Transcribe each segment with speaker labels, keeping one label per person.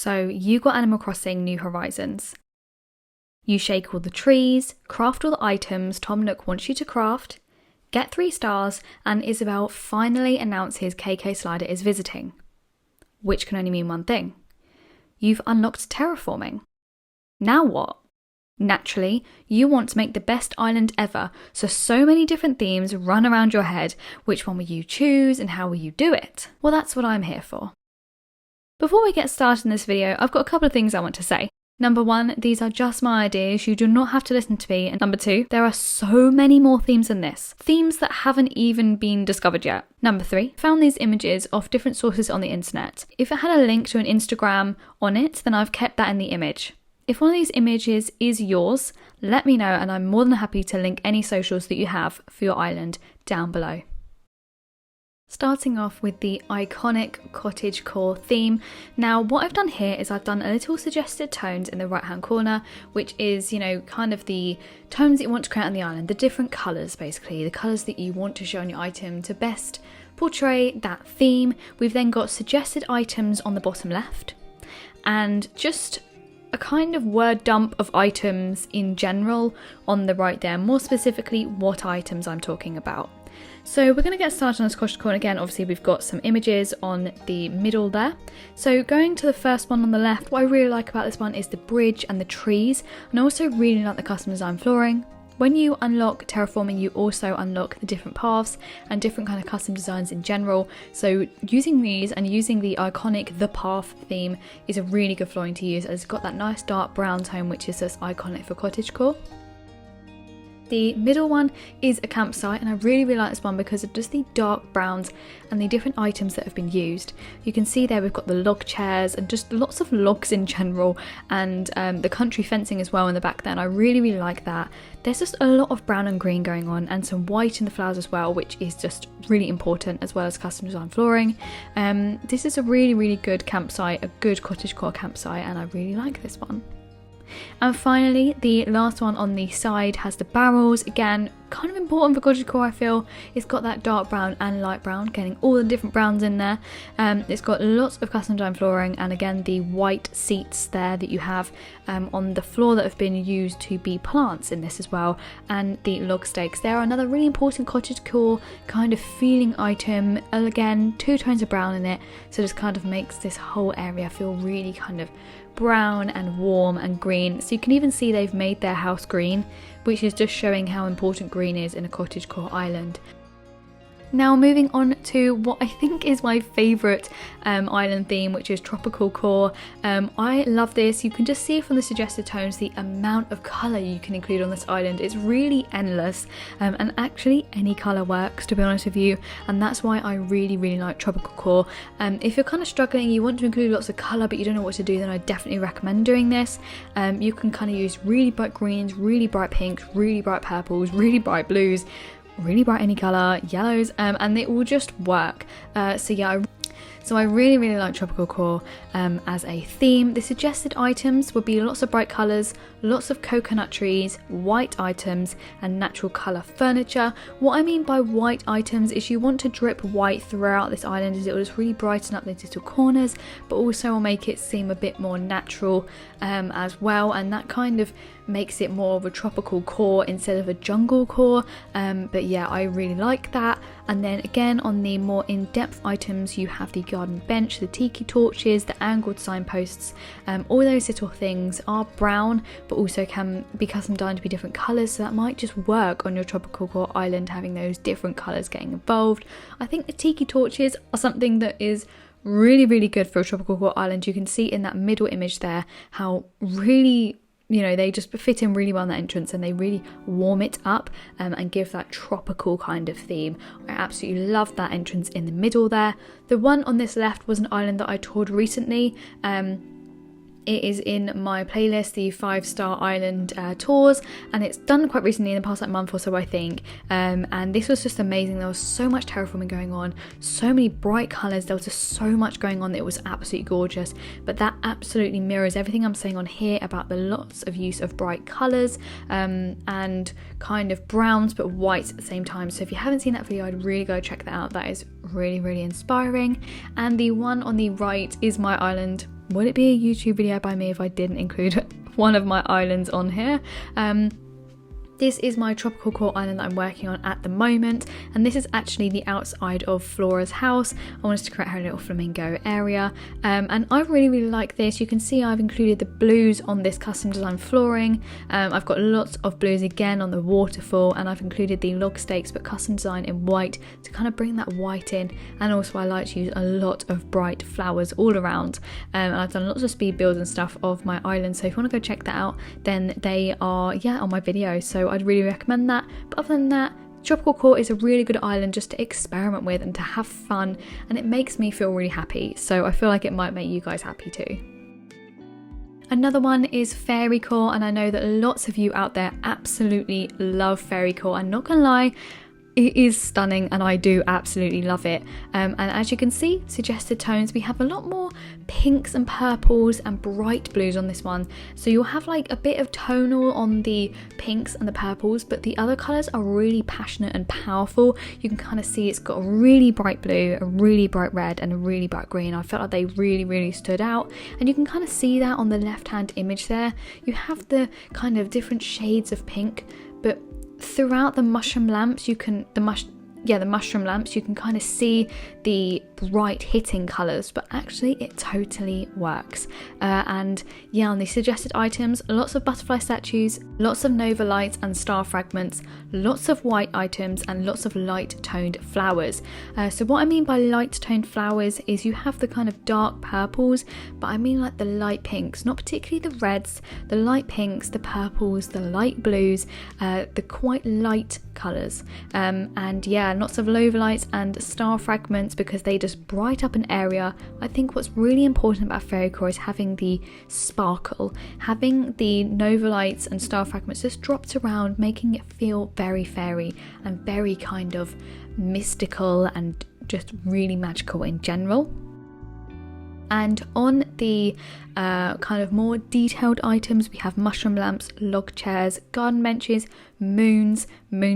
Speaker 1: So you got Animal Crossing New Horizons. You shake all the trees, craft all the items Tom Nook wants you to craft, get 3 stars, and Isabelle finally announces KK Slider is visiting. Which can only mean one thing. You've unlocked terraforming. Now what? Naturally, you want to make the best island ever, so many different themes run around your head. Which one will you choose and how will you do it? Well, that's what I'm here for. Before we get started in this video, I've got a couple of things I want to say. Number 1, these are just my ideas, you do not have to listen to me. And number 2, there are so many more themes than this. Themes that haven't even been discovered yet. Number 3, found these images off different sources on the internet. If it had a link to an Instagram on it, then I've kept that in the image. If one of these images is yours, let me know and I'm more than happy to link any socials that you have for your island down below. Starting off with the iconic Cottage Core theme. Now what I've done here is I've done a little suggested tones in the right hand corner, which is, you know, kind of the tones that you want to create on the island, the different colours basically, the colours that you want to show on your item to best portray that theme. We've then got suggested items on the bottom left and just a kind of word dump of items in general on the right there, more specifically what items I'm talking about. So we're going to get started on this Cottage Core. Again, obviously we've got some images on the middle there. So going to the first one on the left, what I really like about this one is the bridge and the trees, and I also really like the custom design flooring. When you unlock terraforming, you also unlock the different paths and different kind of custom designs in general. So using these and using the iconic The Path theme is a really good flooring to use, as it's got that nice dark brown tone which is just iconic for Cottage Core. The middle one is a campsite, and I really like this one because of just the dark browns and the different items that have been used. You can see there we've got the log chairs and just lots of logs in general, and the country fencing as well in the back there, and I really like that. There's just a lot of brown and green going on and some white in the flowers as well, which is just really important, as well as custom design flooring. This is a really good campsite, a good Cottage Core campsite, and I really like this one. And finally, the last one on the side has the barrels. Again, kind of important for Cottage Core, I feel. It's got that dark brown and light brown, getting all the different browns in there. It's got lots of custom design flooring, and again the white seats there that you have on the floor that have been used to be plants in this as well, and the log stakes. They are another really important Cottage Core kind of feeling item. Again, 2 tones of brown in it, so this kind of makes this whole area feel really kind of brown and warm and green. So you can even see they've made their house green, which is just showing how important green is in a Cottage Core island. Now moving on to what I think is my favourite island theme, which is Tropical Core. I love this. You can just see from the suggested tones the amount of colour you can include on this island. It's really endless, and actually any colour works, to be honest with you, and that's why I really like Tropical Core. If you're kind of struggling, you want to include lots of colour but you don't know what to do, then I definitely recommend doing this. You can kind of use really bright greens, really bright pinks, really bright purples, really bright blues, really bright any colour, yellows, and it will just work. So I really like Tropical Core as a theme. The suggested items would be lots of bright colours, lots of coconut trees, white items, and natural colour furniture. What I mean by white items is you want to drip white throughout this island, as it will just really brighten up the little corners, but also will make it seem a bit more natural as well, and that kind of makes it more of a tropical core instead of a jungle core. But yeah, I really like that. And then again, on the more in-depth items, you have the garden bench, the tiki torches, the angled signposts. All those little things are brown but also can be custom designed to be different colours, so that might just work on your tropical core island, having those different colours getting involved. I think the tiki torches are something that is really good for a tropical core island. You can see in that middle image there how really, you know, they just fit in really well in that entrance, and they really warm it up and give that tropical kind of theme. I absolutely love that entrance in the middle there. The one on this left was an island that I toured recently. It is in my playlist, the 5-star island tours, and it's done quite recently, in the past like month or so, I think. And this was just amazing. There was so much terraforming going on, so many bright colours. There was just so much going on that it was absolutely gorgeous. But that absolutely mirrors everything I'm saying on here about the lots of use of bright colours and kind of browns but whites at the same time. So if you haven't seen that video, I'd really go check that out. That is really inspiring. And the one on the right is my island. would it be a YouTube video by me if I didn't include one of my islands on here? This is my tropical core island that I'm working on at the moment, and this is actually the outside of Flora's house. I wanted to create her little flamingo area, and I really like this. You can see I've included the blues on this custom design flooring. I've got lots of blues again on the waterfall, and I've included the log stakes but custom design in white to kind of bring that white in. And also I like to use a lot of bright flowers all around, and I've done lots of speed builds and stuff of my island, so if you want to go check that out, then they are on my video, so I'd really recommend that. But other than that, Tropical Core is a really good island just to experiment with and to have fun, and it makes me feel really happy, so I feel like it might make you guys happy too. Another one is Fairy Core, and I know that lots of you out there absolutely love Fairy Core. I'm not gonna lie, it is stunning and I do absolutely love it. And as you can see, suggested tones, we have a lot more pinks and purples and bright blues on this one. So you'll have like a bit of tonal on the pinks and the purples, but the other colours are really passionate and powerful. You can kind of see it's got a really bright blue, a really bright red and a really bright green. I felt like they really stood out, and you can kind of see that on the left hand image there. You have the kind of different shades of pink, but throughout the mushroom lamps the mushroom lamps you can kind of see the bright hitting colours, but actually it totally works. And yeah, on the suggested items, lots of butterfly statues, lots of nova lights and star fragments, lots of white items and lots of light toned flowers. So what I mean by light toned flowers is you have the kind of dark purples, but I mean like the light pinks, not particularly the reds, the light pinks, the purples, the light blues, the quite light colours, and yeah, lots of nova lights and star fragments because they just bright up an area. I think what's really important about Fairy Core is having the sparkle, having the nova lights and star fragments just dropped around, making it feel very fairy and very kind of mystical and just really magical in general. And on the kind of more detailed items, we have mushroom lamps, log chairs, garden benches, moon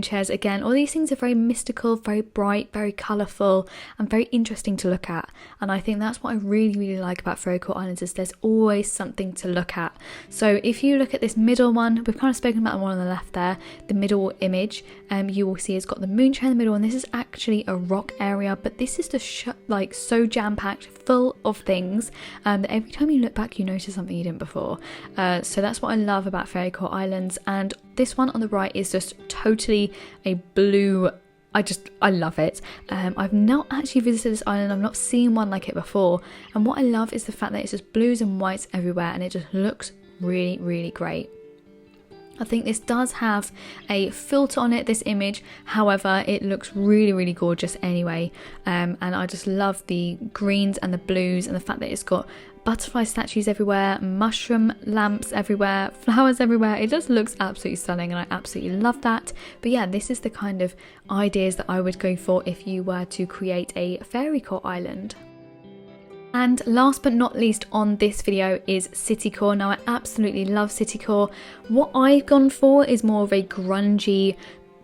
Speaker 1: chairs. Again, all these things are very mystical, very bright, very colourful and very interesting to look at, and I think that's what I really like about Fairy Core Islands, is there's always something to look at. So if you look at this middle one, we've kind of spoken about the one on the left there, the middle image, you will see it's got the moon chair in the middle, and this is actually a rock area, but this is just like so jam-packed full of things that every time you look back you notice something you didn't before. So that's what I love about Fairy Core Islands. And this one on the right is just totally a blue. I love it. I've not actually visited this island, I've not seen one like it before, and what I love is the fact that it's just blues and whites everywhere, and it just looks really great. I think this does have a filter on it, this image, however it looks really gorgeous anyway, and I just love the greens and the blues and the fact that it's got butterfly statues everywhere, mushroom lamps everywhere, flowers everywhere. It just looks absolutely stunning and I absolutely love that. But yeah, this is the kind of ideas that I would go for if you were to create a Fairy Core island. And last but not least on this video is City Core. Now I absolutely love City Core. What I've gone for is more of a grungy,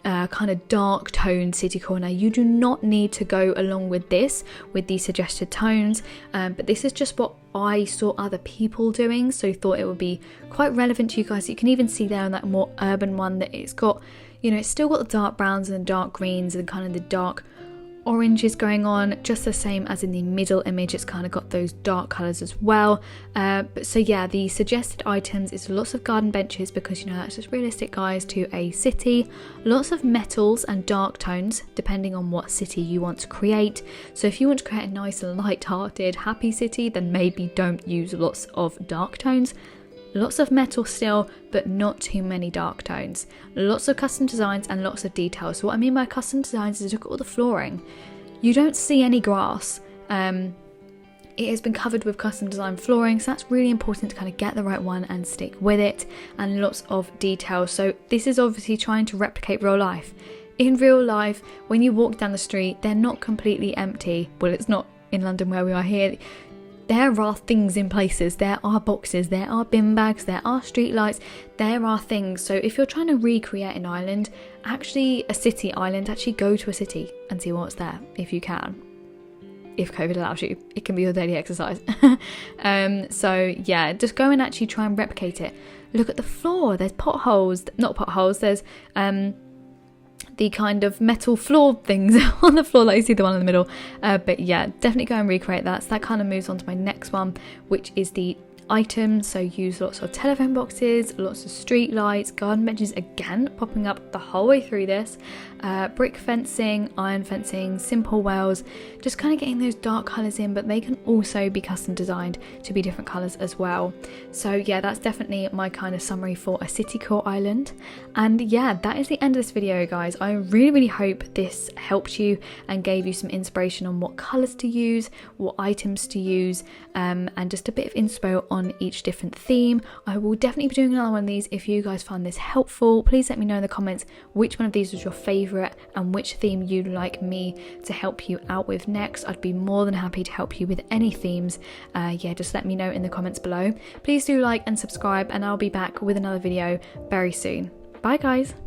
Speaker 1: kind of dark tone City Core. Now you do not need to go along with this with the suggested tones, but this is just what I saw other people doing, so thought it would be quite relevant to you guys. You can even see there on that more urban one that it's got, you know, it's still got the dark browns and the dark greens and kind of the dark oranges going on, just the same as in the middle image. It's kind of got those dark colours as well. So yeah, the suggested items is lots of garden benches because, you know, that's just realistic, guys, to a city. Lots of metals and dark tones depending on what city you want to create. So if you want to create a nice light-hearted happy city, then maybe don't use lots of dark tones. Lots of metal still, but not too many dark tones. Lots of custom designs and lots of details. So what I mean by custom designs is look at all the flooring. You don't see any grass. It has been covered with custom design flooring, so that's really important to kind of get the right one and stick with it, and lots of details. So this is obviously trying to replicate real life. In real life, when you walk down the street, they're not completely empty. Well, it's not in London where we are here. There are things in places, there are boxes, there are bin bags, there are street lights, there are things. So if you're trying to recreate an island, actually a city island, actually go to a city and see what's there if you can. if COVID allows you. It can be your daily exercise. So yeah, just go and actually try and replicate it. Look at the floor. There's potholes, not potholes. There's the kind of metal floor things on the floor, like you see the one in the middle. But yeah, definitely go and recreate that. So that kind of moves on to my next one, which is the items. So use lots of telephone boxes, lots of street lights, garden benches, again popping up the whole way through this, brick fencing, iron fencing, simple wells, just kind of getting those dark colours in, but they can also be custom designed to be different colours as well. So yeah, that's definitely my kind of summary for a city core island. And yeah, that is the end of this video, guys. I really hope this helped you and gave you some inspiration on what colours to use, what items to use, and just a bit of inspo on each different theme. I will definitely be doing another one of these. If you guys found this helpful, please let me know in the comments which one of these was your favourite and which theme you'd like me to help you out with next. I'd be more than happy to help you with any themes. Yeah, just let me know in the comments below. Please do like and subscribe, and I'll be back with another video very soon. Bye guys.